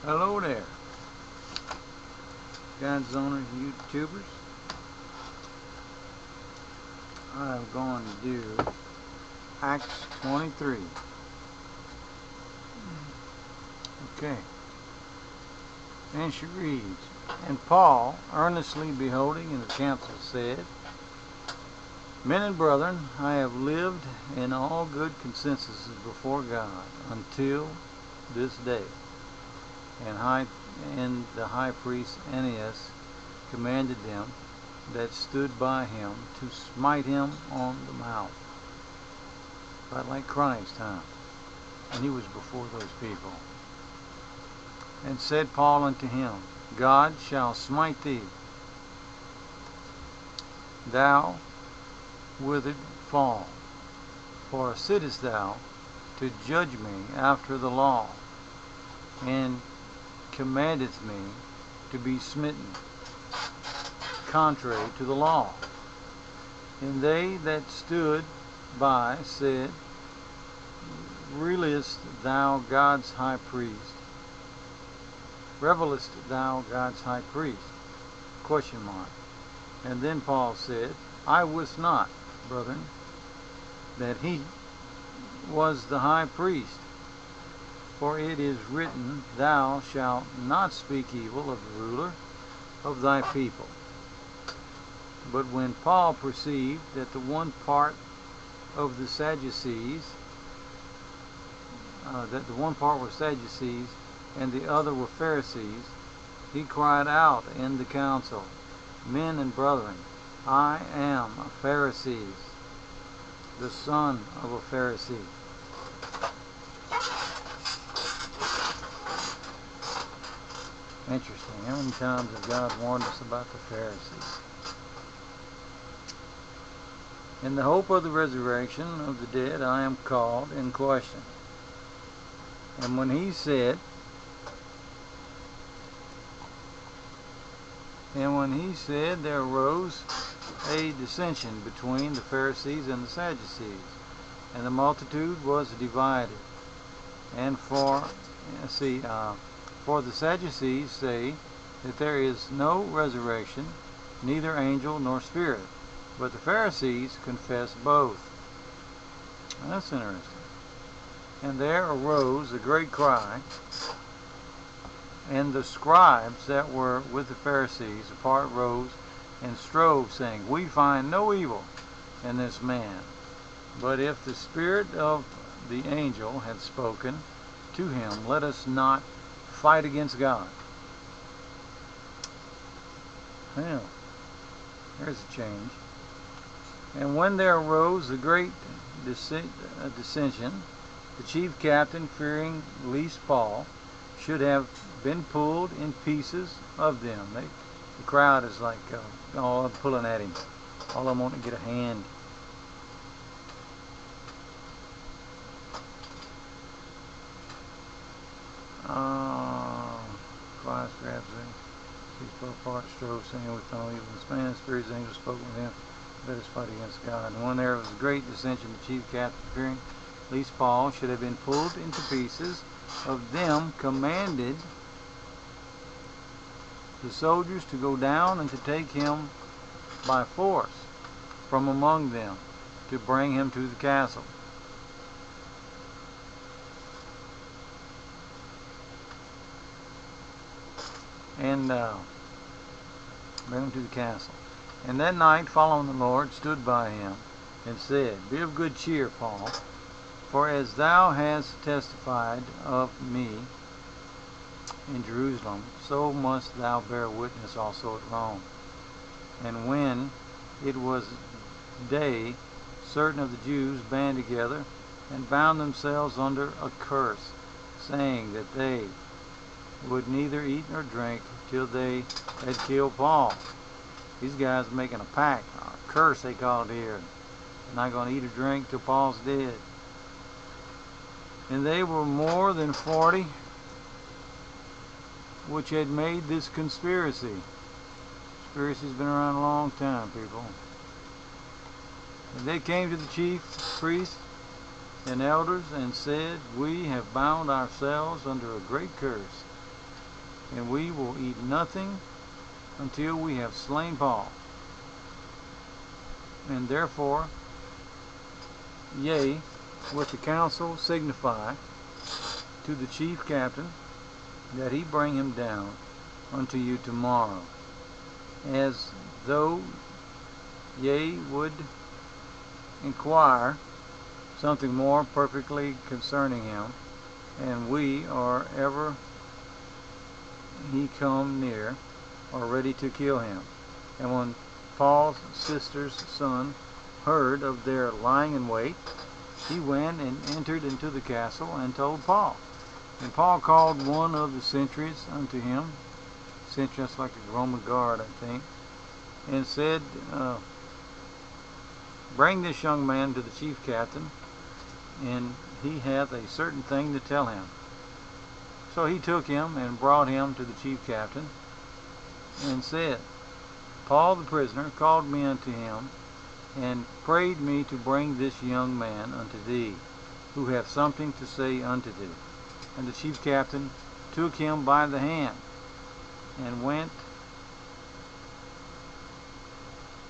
Hello there, God's owners and YouTubers. I'm going to do Acts 23. Okay. And she reads, And Paul, earnestly beholding in the council, said, Men and brethren, I have lived in all good consensus before God until this day. And the high priest Ananias commanded them that stood by him to smite him on the mouth. Right like Christ, huh? And he was before those people. And said Paul unto him, God shall smite thee, thou withered fall. For sittest thou to judge me after the law, and commandeth me to be smitten contrary to the law? And they that stood by said, Revelest thou God's high priest? Revelest thou God's high priest? ? And then Paul said, I wist not, brethren, that he was the high priest. For it is written, Thou shalt not speak evil of the ruler of thy people. But when Paul perceived that the one part of the Sadducees, were Sadducees, and the other were Pharisees, he cried out in the council, Men and brethren, I am a Pharisee, the son of a Pharisee. Interesting. How many times has God warned us about the Pharisees? In the hope of the resurrection of the dead, I am called in question. And when he said, there arose a dissension between the Pharisees and the Sadducees, and the multitude was divided. And for the Sadducees say that there is no resurrection, neither angel nor spirit, but the Pharisees confess both. That's interesting. And there arose a great cry, and the scribes that were with the Pharisees apart rose and strove, saying, We find no evil in this man. But if the spirit of the angel had spoken to him, let us not fight against God. Well, there's a change. And when there arose a great dissension, the chief captain, fearing lest Paul should have been pulled in pieces of them. The crowd is like all pulling at him. All of them want to get a hand. Christ grabs him. He's put apart, strove, saying, With no evil this man, the spirit of the angel spoke with him. Let us fight against God. And when there was a great dissension, the chief captain, fearing lest Paul should have been pulled into pieces of them, commanded the soldiers to go down and to take him by force from among them, to bring him to the castle. And bring him to the castle. And that night, following the Lord, stood by him, and said, Be of good cheer, Paul, for as thou hast testified of me in Jerusalem, so must thou bear witness also at Rome. And when it was day, certain of the Jews band together, and bound themselves under a curse, saying that they would neither eat nor drink till they had killed Paul. These guys are making a pact, or a curse they call it here. They're not going to eat or drink till Paul's dead. And they were more than 40 which had made this conspiracy. Conspiracy's been around a long time, people. And they came to the chief priests and elders and said, We have bound ourselves under a great curse, and we will eat nothing until we have slain Paul. And therefore, yea, with the council signify to the chief captain that he bring him down unto you tomorrow, as though ye would inquire something more perfectly concerning him, and we are ever he come near, are ready to kill him. And when Paul's sister's son heard of their lying in wait, he went and entered into the castle and told Paul. And Paul called one of the sentries unto him, sentry, that's like a Roman guard, I think, and said, bring this young man to the chief captain, and he hath a certain thing to tell him. So he took him and brought him to the chief captain, and said, Paul the prisoner called me unto him, and prayed me to bring this young man unto thee, who hath something to say unto thee. And the chief captain took him by the hand, and went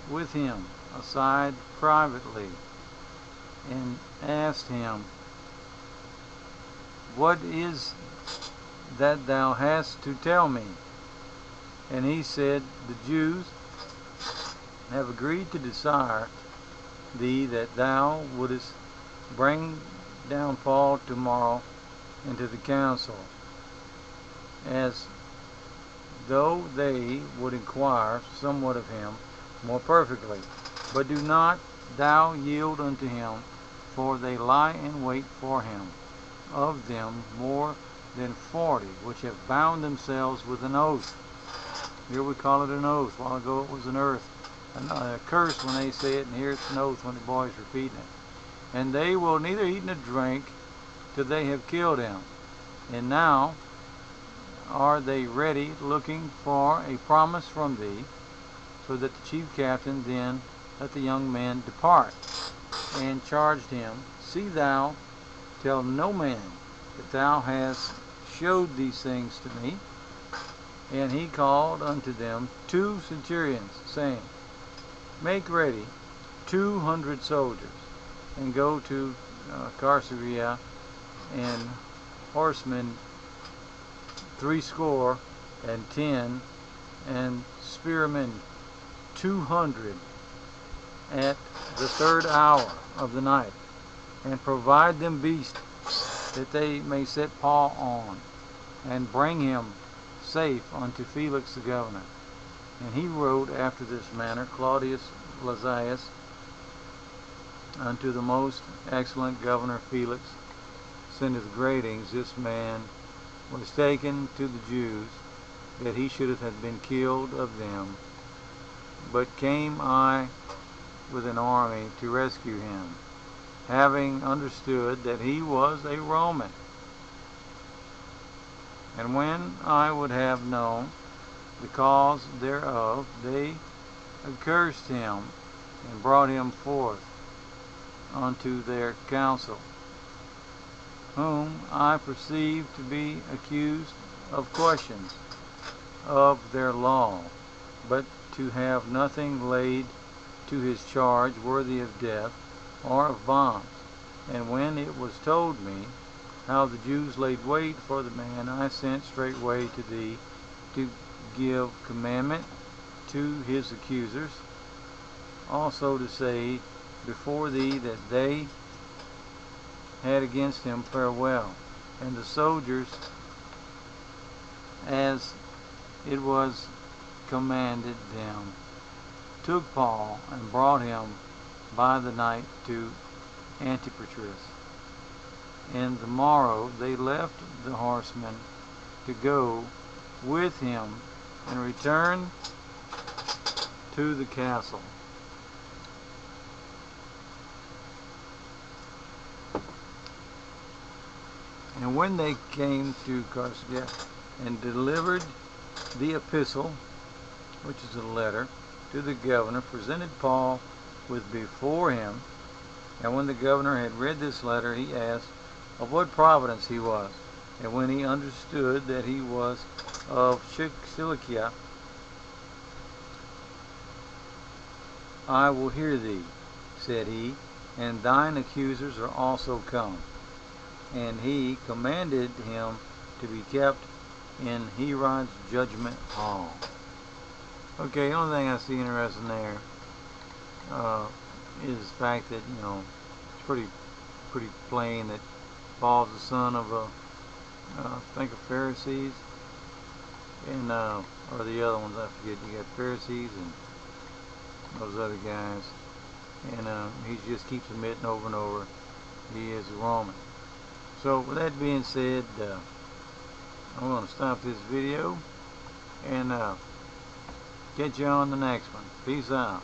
with him aside privately, and asked him, what is that thou hast to tell me? And he said, the Jews have agreed to desire thee that thou wouldest bring down Paul tomorrow into the council, as though they would inquire somewhat of him more perfectly. But do not thou yield unto him, for they lie in wait for him, of them more than 40, which have bound themselves with an oath. Here we call it an oath. A while ago it was a curse when they say it, and here it's an oath when the boys repeating it. And they will neither eat nor drink till they have killed him. And now are they ready, looking for a promise from thee, so that the chief captain then let the young man depart, and charged him, see thou tell no man that thou hast showed these things to me. And he called unto them 2 centurions, saying, make ready 200 soldiers, and go to Caesarea, and horsemen 70, and spearmen 200 at the 3rd hour of the night, and provide them beasts, that they may set Paul on, and bring him safe unto Felix the governor. And he wrote after this manner, Claudius Lysias, unto the most excellent governor Felix, sendeth greetings. This man was taken to the Jews, that he should have been killed of them. But came I with an army to rescue him, having understood that he was a Roman. And when I would have known the cause thereof, they accursed him, and brought him forth unto their council, whom I perceived to be accused of questions of their law, but to have nothing laid to his charge worthy of death or of bonds. And when it was told me how the Jews laid wait for the man, I sent straightway to thee to give commandment to his accusers, also to say before thee that they had against him farewell. And the soldiers, as it was commanded them, took Paul and brought him by the night to Antipatris. And the morrow they left the horsemen to go with him, and returned to the castle. And when they came to Caesarea, and delivered the epistle, which is a letter, to the governor, presented Paul with before him. And when the governor had read this letter, he asked of what province he was. And when he understood that he was of Cilicia, I will hear thee, said he, and thine accusers are also come. And he commanded him to be kept in Herod's judgment hall. Okay, the only thing I see interesting there is the fact that, it's pretty plain that Paul's the son of I think of Pharisees, and or the other ones, I forget. You got Pharisees and those other guys, and he just keeps admitting over and over he is a Roman. So with that being said, I'm going to stop this video and catch you on the next one. Peace out.